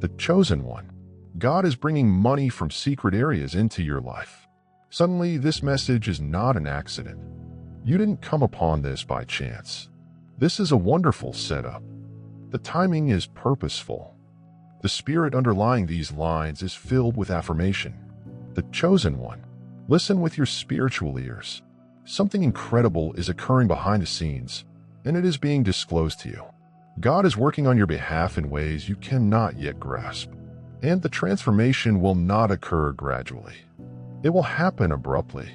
the chosen one. God is bringing money from secret areas into your life. Suddenly, this message is not an accident. You didn't come upon this by chance. This is a wonderful setup. The timing is purposeful. The spirit underlying these lines is filled with affirmation. The chosen one. Listen with your spiritual ears. Something incredible is occurring behind the scenes, and it is being disclosed to you. God is working on your behalf in ways you cannot yet grasp. And the transformation will not occur gradually. It will happen abruptly.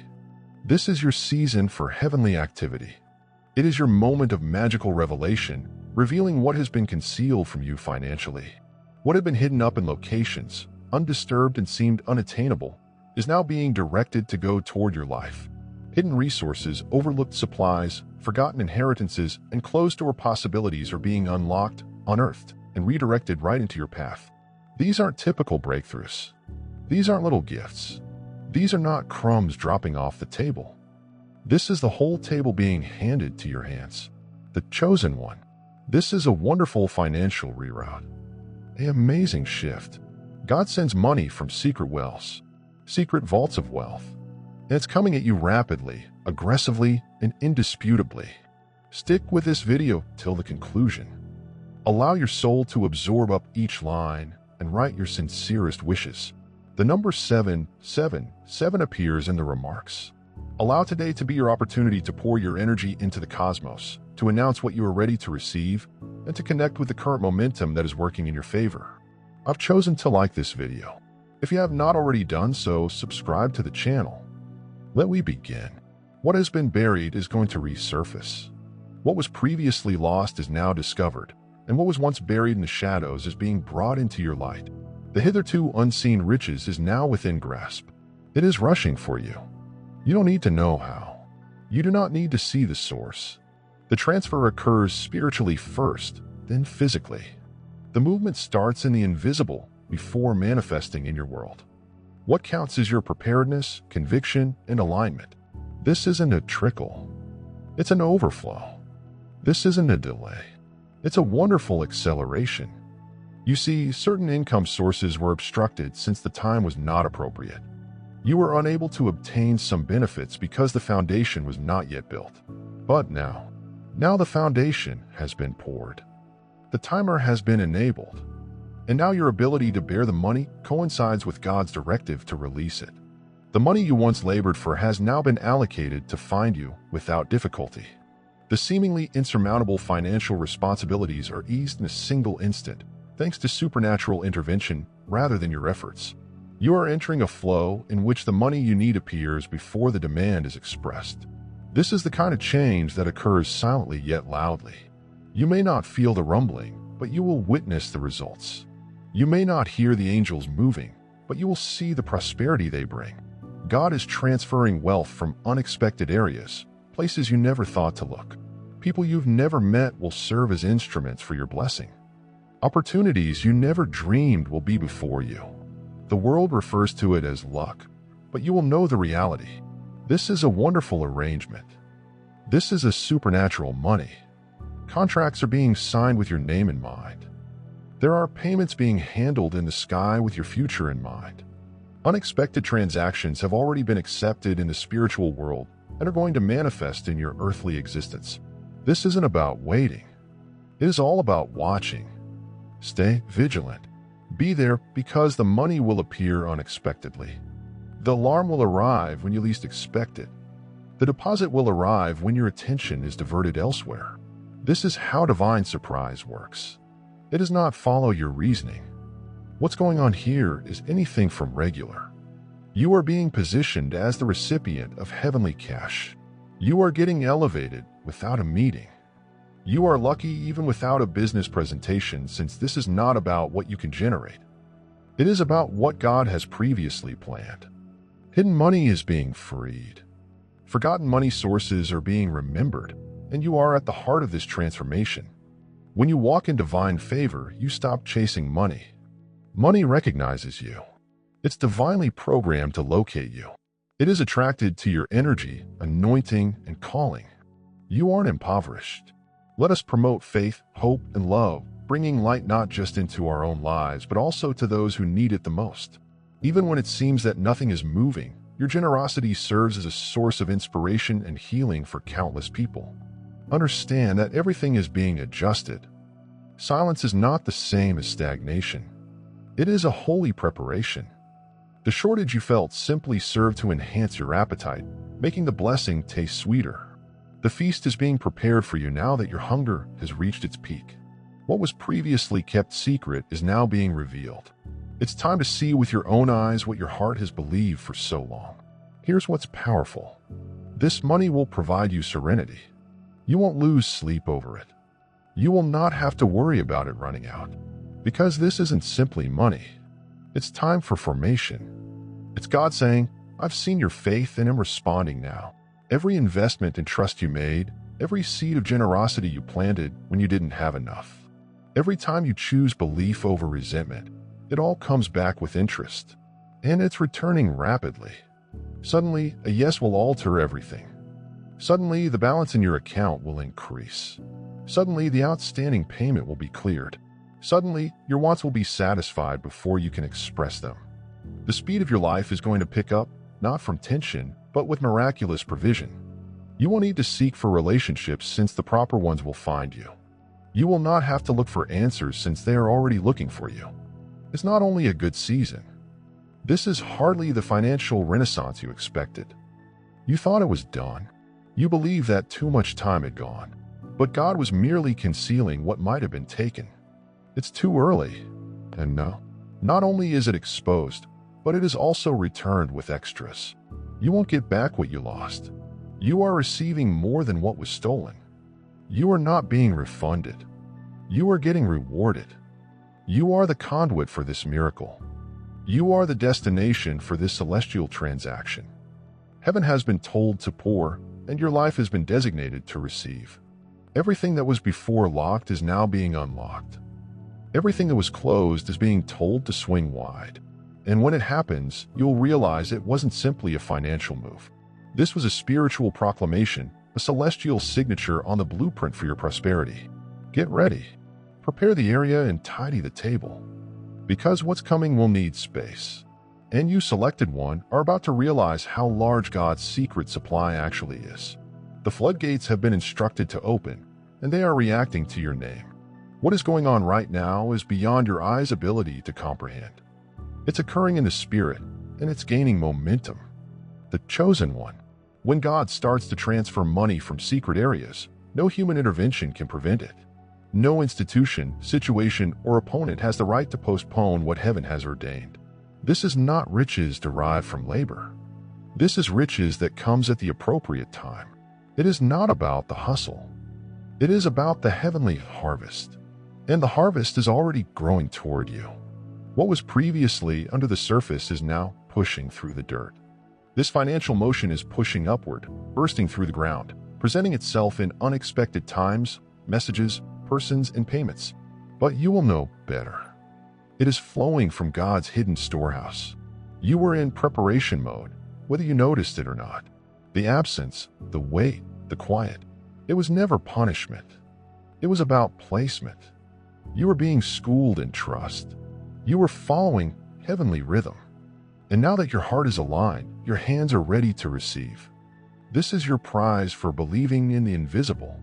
This is your season for heavenly activity. It is your moment of magical revelation, revealing what has been concealed from you financially. What had been hidden up in locations, undisturbed and seemed unattainable, is now being directed to go toward your life. Hidden resources, overlooked supplies, forgotten inheritances, and closed-door possibilities are being unlocked, unearthed, and redirected right into your path. These aren't typical breakthroughs. These aren't little gifts. These are not crumbs dropping off the table. This is the whole table being handed to your hands. The chosen one. This is a wonderful financial reroute. An amazing shift. God sends money from secret wells, secret vaults of wealth. And it's coming at you rapidly, aggressively, and indisputably. Stick with this video till the conclusion. Allow your soul to absorb up each line and write your sincerest wishes. The number 777 appears in the remarks. Allow today to be your opportunity to pour your energy into the cosmos, to announce what you are ready to receive, and to connect with the current momentum that is working in your favor. I've chosen to like this video. If you have not already done so, subscribe to the channel. Let we begin. What has been buried is going to resurface. What was previously lost is now discovered, and what was once buried in the shadows is being brought into your light. The hitherto unseen riches is now within grasp. It is rushing for you. You don't need to know how. You do not need to see the source. The transfer occurs spiritually first, then physically. The movement starts in the invisible before manifesting in your world. What counts is your preparedness, conviction, and alignment. This isn't a trickle. It's an overflow. This isn't a delay. It's a wonderful acceleration. You see, certain income sources were obstructed since the time was not appropriate. You were unable to obtain some benefits because the foundation was not yet built. But now the foundation has been poured. The timer has been enabled. And now your ability to bear the money coincides with God's directive to release it. The money you once labored for has now been allocated to find you without difficulty. The seemingly insurmountable financial responsibilities are eased in a single instant, thanks to supernatural intervention rather than your efforts. You are entering a flow in which the money you need appears before the demand is expressed. This is the kind of change that occurs silently yet loudly. You may not feel the rumbling, but you will witness the results. You may not hear the angels moving, but you will see the prosperity they bring. God is transferring wealth from unexpected areas, places you never thought to look. People you've never met will serve as instruments for your blessing. Opportunities you never dreamed will be before you. The world refers to it as luck, but you will know the reality. This is a wonderful arrangement. This is a supernatural money. Contracts are being signed with your name in mind. There are payments being handled in the sky with your future in mind. Unexpected transactions have already been accepted in the spiritual world and are going to manifest in your earthly existence. This isn't about waiting. It is all about watching. Stay vigilant. Be there because the money will appear unexpectedly. The alarm will arrive when you least expect it. The deposit will arrive when your attention is diverted elsewhere. This is how divine surprise works. It does not follow your reasoning. What's going on here is anything from regular. You are being positioned as the recipient of heavenly cash. You are getting elevated without a meeting. You are lucky even without a business presentation, since this is not about what you can generate. It is about what God has previously planned. Hidden money is being freed. Forgotten money sources are being remembered, and you are at the heart of this transformation. When you walk in divine favor, you stop chasing money. Money recognizes you. It's divinely programmed to locate you. It is attracted to your energy, anointing, and calling. You aren't impoverished. Let us promote faith, hope, and love bringing light not just into our own lives, but also to those who need it the most. Even when it seems that nothing is moving, your generosity serves as a source of inspiration and healing for countless people. Understand that everything is being adjusted. Silence is not the same as stagnation. It is a holy preparation. The shortage you felt simply served to enhance your appetite, making the blessing taste sweeter. The feast is being prepared for you now that your hunger has reached its peak. What was previously kept secret is now being revealed. It's time to see with your own eyes what your heart has believed for so long. Here's what's powerful. This money will provide you serenity. You won't lose sleep over it. You will not have to worry about it running out. Because this isn't simply money. It's time for formation. It's God saying, I've seen your faith and am responding now. Every investment and trust you made, every seed of generosity you planted when you didn't have enough. Every time you choose belief over resentment, it all comes back with interest. And it's returning rapidly. Suddenly, a yes will alter everything. Suddenly, the balance in your account will increase. Suddenly, the outstanding payment will be cleared. Suddenly, your wants will be satisfied before you can express them. The speed of your life is going to pick up, not from tension, but with miraculous provision. You won't need to seek for relationships since the proper ones will find you. You will not have to look for answers since they are already looking for you. It's not only a good season. This is hardly the financial renaissance you expected. You thought it was done. You believed that too much time had gone. But God was merely concealing what might have been taken. It's too early. And no, not only is it exposed, but it is also returned with extras. You won't get back what you lost. You are receiving more than what was stolen. You are not being refunded. You are getting rewarded. You are the conduit for this miracle. You are the destination for this celestial transaction. Heaven has been told to pour, and your life has been designated to receive. Everything that was before locked is now being unlocked. Everything that was closed is being told to swing wide. And when it happens, you'll realize it wasn't simply a financial move. This was a spiritual proclamation, a celestial signature on the blueprint for your prosperity. Get ready. Prepare the area and tidy the table. Because what's coming will need space. And you, selected one, are about to realize how large God's secret supply actually is. The floodgates have been instructed to open, and they are reacting to your name. What is going on right now is beyond your eyes' ability to comprehend. It's occurring in the spirit, and it's gaining momentum. The chosen one. When God starts to transfer money from secret areas, no human intervention can prevent it. No institution, situation, or opponent has the right to postpone what heaven has ordained. This is not riches derived from labor. This is riches that comes at the appropriate time. It is not about the hustle. It is about the heavenly harvest. And the harvest is already growing toward you. What was previously under the surface is now pushing through the dirt. This financial motion is pushing upward, bursting through the ground, presenting itself in unexpected times, messages, persons, and payments. But you will know better. It is flowing from God's hidden storehouse. You were in preparation mode, whether you noticed it or not. The absence, the wait, the quiet. It was never punishment. It was about placement. You were being schooled in trust. You were following heavenly rhythm. And now that your heart is aligned, your hands are ready to receive. This is your prize for believing in the invisible,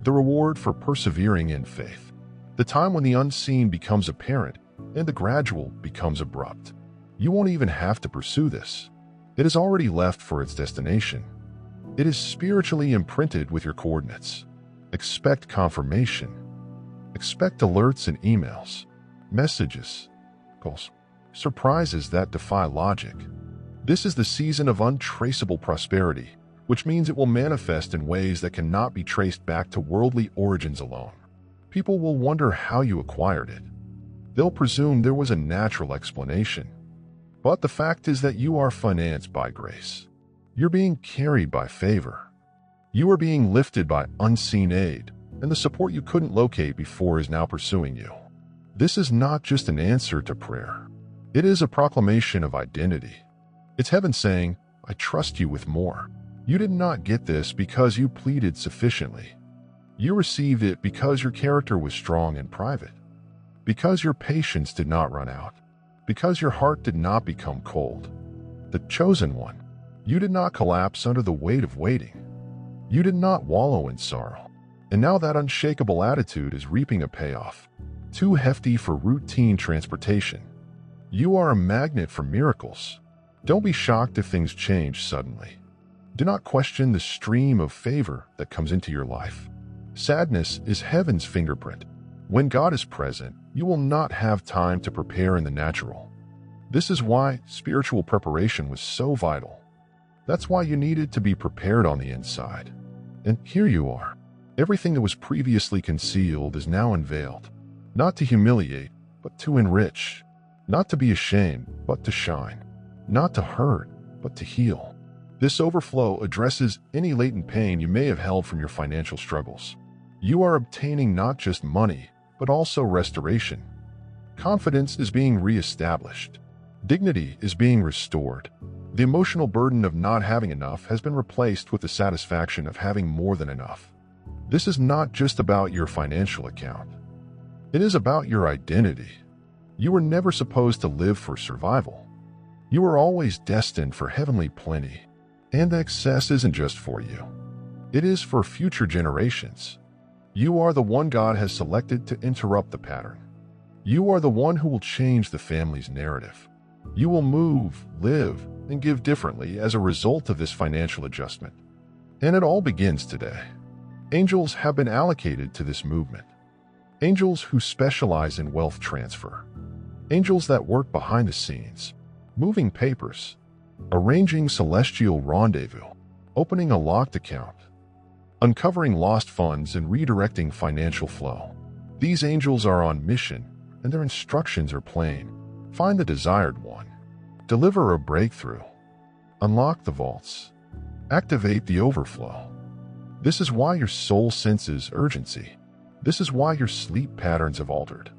the reward for persevering in faith, the time when the unseen becomes apparent and the gradual becomes abrupt. You won't even have to pursue this. It has already left for its destination. It is spiritually imprinted with your coordinates. Expect confirmation. Expect alerts and emails, messages, calls, surprises that defy logic. This is the season of untraceable prosperity, which means it will manifest in ways that cannot be traced back to worldly origins alone. People will wonder how you acquired it. They'll presume there was a natural explanation. But the fact is that you are financed by grace. You're being carried by favor. You are being lifted by unseen aid, and the support you couldn't locate before is now pursuing you. This is not just an answer to prayer. It is a proclamation of identity. It's heaven saying, I trust you with more. You did not get this because you pleaded sufficiently. You received it because your character was strong and private. because your patience did not run out, because your heart did not become cold. The chosen one. You did not collapse under the weight of waiting. You did not wallow in sorrow. And now that unshakable attitude is reaping a payoff. Too hefty for routine transportation. You are a magnet for miracles. Don't be shocked if things change suddenly. Do not question the stream of favor that comes into your life. Sadness is heaven's fingerprint. When God is present, you will not have time to prepare in the natural. This is why spiritual preparation was so vital. That's why you needed to be prepared on the inside. And here you are. Everything that was previously concealed is now unveiled. Not to humiliate, but to enrich. Not to be ashamed, but to shine. Not to hurt, but to heal. This overflow addresses any latent pain you may have held from your financial struggles. You are obtaining not just money, but also restoration. Confidence is being reestablished. Dignity is being restored. The emotional burden of not having enough has been replaced with the satisfaction of having more than enough. This is not just about your financial account. It is about your identity. You were never supposed to live for survival. You were always destined for heavenly plenty. And excess isn't just for you. It is for future generations. You are the one God has selected to interrupt the pattern. You are the one who will change the family's narrative. You will move, live, and give differently as a result of this financial adjustment. And it all begins today. Angels have been allocated to this movement. Angels who specialize in wealth transfer. Angels that work behind the scenes, moving papers, arranging celestial rendezvous, opening a locked account, uncovering lost funds and redirecting financial flow. These angels are on mission, and their instructions are plain. Find the desired one. Deliver a breakthrough. Unlock the vaults. Activate the overflow. This is why your soul senses urgency. This is why your sleep patterns have altered.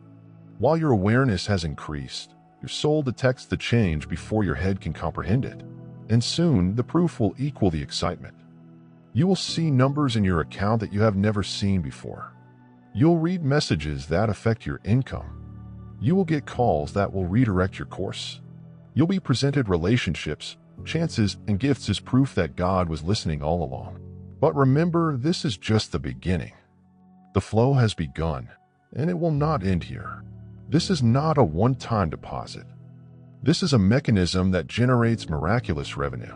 While your awareness has increased, your soul detects the change before your head can comprehend it. And soon, the proof will equal the excitement. You will see numbers in your account that you have never seen before. You'll read messages that affect your income. You will get calls that will redirect your course. You'll be presented relationships, chances, and gifts as proof that God was listening all along. But remember, this is just the beginning. The flow has begun, and it will not end here. This is not a one-time deposit. This is a mechanism that generates miraculous revenue.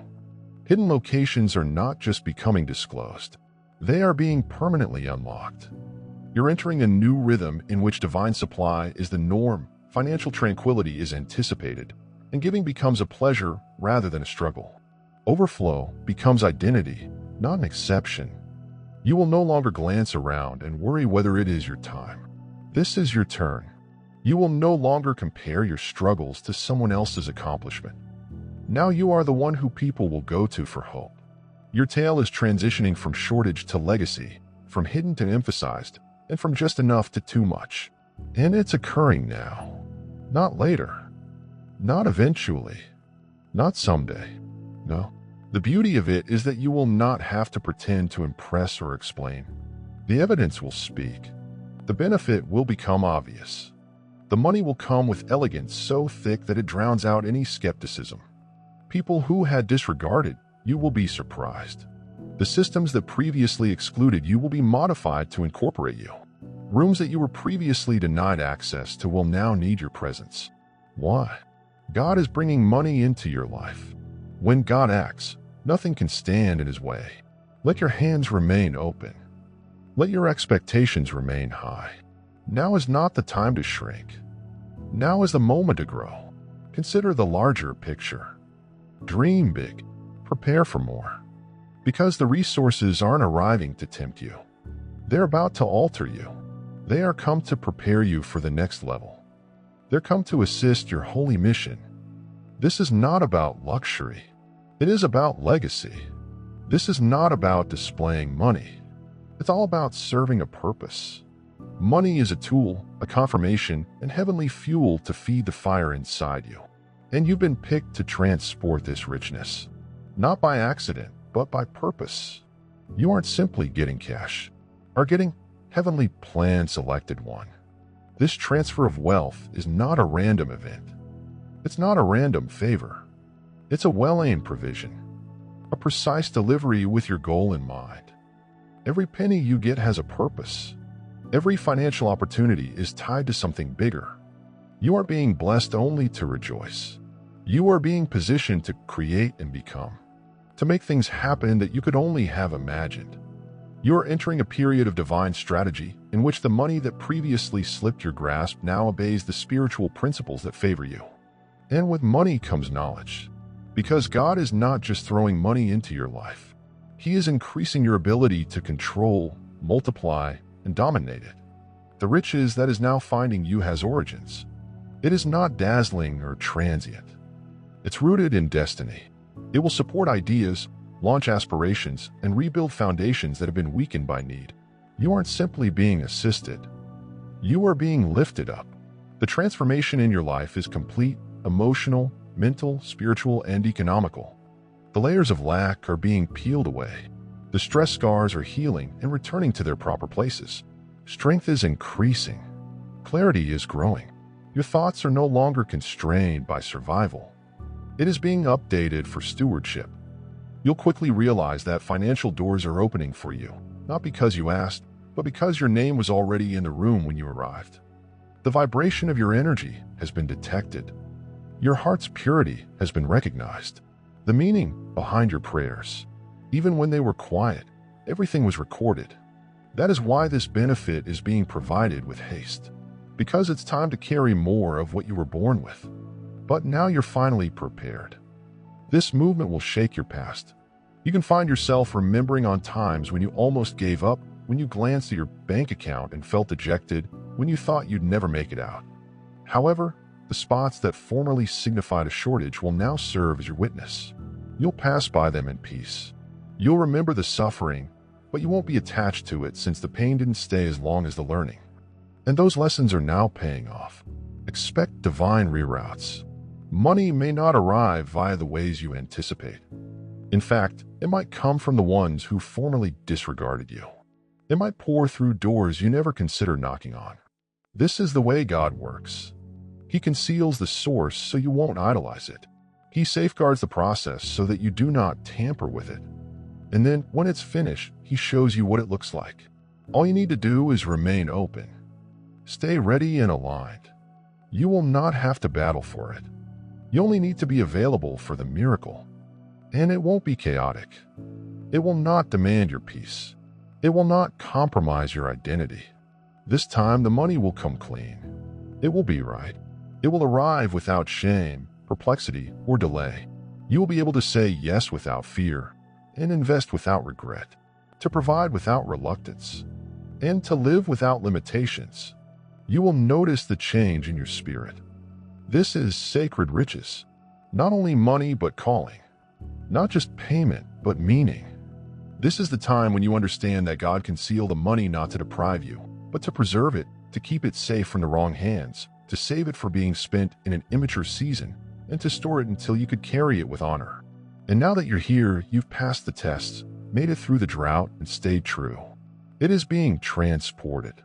Hidden locations are not just becoming disclosed. They are being permanently unlocked. You're entering a new rhythm in which divine supply is the norm, financial tranquility is anticipated, and giving becomes a pleasure rather than a struggle. Overflow becomes identity, not an exception. You will no longer glance around and worry whether it is your time. This is your turn. You will no longer compare your struggles to someone else's accomplishment. Now you are the one who people will go to for hope. Your tale is transitioning from shortage to legacy, from hidden to emphasized, and from just enough to too much. And it's occurring now. Not later. Not eventually. Not someday. No. The beauty of it is that you will not have to pretend to impress or explain. The evidence will speak. The benefit will become obvious. The money will come with elegance so thick that it drowns out any skepticism. People who had disregarded you will be surprised. The systems that previously excluded you will be modified to incorporate you. Rooms that you were previously denied access to will now need your presence. Why? God is bringing money into your life. When God acts, nothing can stand in his way. Let your hands remain open. Let your expectations remain high. Now is not the time to shrink. Now is the moment to grow. Consider the larger picture. Dream big. Prepare for more. Because the resources aren't arriving to tempt you. They're about to alter you. They are come to prepare you for the next level. They're come to assist your holy mission. This is not about luxury. It is about legacy. This is not about displaying money. It's all about serving a purpose. Money is a tool, a confirmation, and heavenly fuel to feed the fire inside you. And you've been picked to transport this richness. Not by accident, but by purpose. You aren't simply getting cash, or getting heavenly plan selected one. This transfer of wealth is not a random event. It's not a random favor. It's a well-aimed provision, a precise delivery with your goal in mind. Every penny you get has a purpose. Every financial opportunity is tied to something bigger. You aren't being blessed only to rejoice. You are being positioned to create and become, to make things happen that you could only have imagined. You are entering a period of divine strategy in which the money that previously slipped your grasp now obeys the spiritual principles that favor you. And with money comes knowledge, because God is not just throwing money into your life. He is increasing your ability to control, multiply, and dominate it. The riches that is now finding you has origins. It is not dazzling or transient. It's rooted in destiny. It will support ideas, launch aspirations, and rebuild foundations that have been weakened by need. You aren't simply being assisted. You are being lifted up. The transformation in your life is complete, emotional, mental, spiritual, and economical. The layers of lack are being peeled away. The stress scars are healing and returning to their proper places. Strength is increasing. Clarity is growing. Your thoughts are no longer constrained by survival. It is being updated for stewardship. You'll quickly realize that financial doors are opening for you, not because you asked, but because your name was already in the room when you arrived. The vibration of your energy has been detected. Your heart's purity has been recognized. The meaning behind your prayers, even when they were quiet, everything was recorded. That is why this benefit is being provided with haste, because it's time to carry more of what you were born with. But now you're finally prepared. This movement will shake your past. You can find yourself remembering on times when you almost gave up, when you glanced at your bank account and felt dejected, when you thought you'd never make it out. However, the spots that formerly signified a shortage will now serve as your witness. You'll pass by them in peace. You'll remember the suffering, but you won't be attached to it since the pain didn't stay as long as the learning. And those lessons are now paying off. Expect divine reroutes. Money may not arrive via the ways you anticipate. In fact, it might come from the ones who formerly disregarded you. It might pour through doors you never considered knocking on. This is the way God works. He conceals the source so you won't idolize it. He safeguards the process so that you do not tamper with it. And then, when it's finished, He shows you what it looks like. All you need to do is remain open. Stay ready and aligned. You will not have to battle for it. You only need to be available for the miracle. And it won't be chaotic. It will not demand your peace. It will not compromise your identity. This time, the money will come clean. It will be right. It will arrive without shame, perplexity, or delay. You will be able to say yes without fear, and invest without regret, to provide without reluctance, and to live without limitations. You will notice the change in your spirit. This is sacred riches. Not only money, but calling. Not just payment, but meaning. This is the time when you understand that God concealed the money not to deprive you, but to preserve it, to keep it safe from the wrong hands, to save it for being spent in an immature season, and to store it until you could carry it with honor. And now that you're here, you've passed the tests, made it through the drought, and stayed true. It is being transported.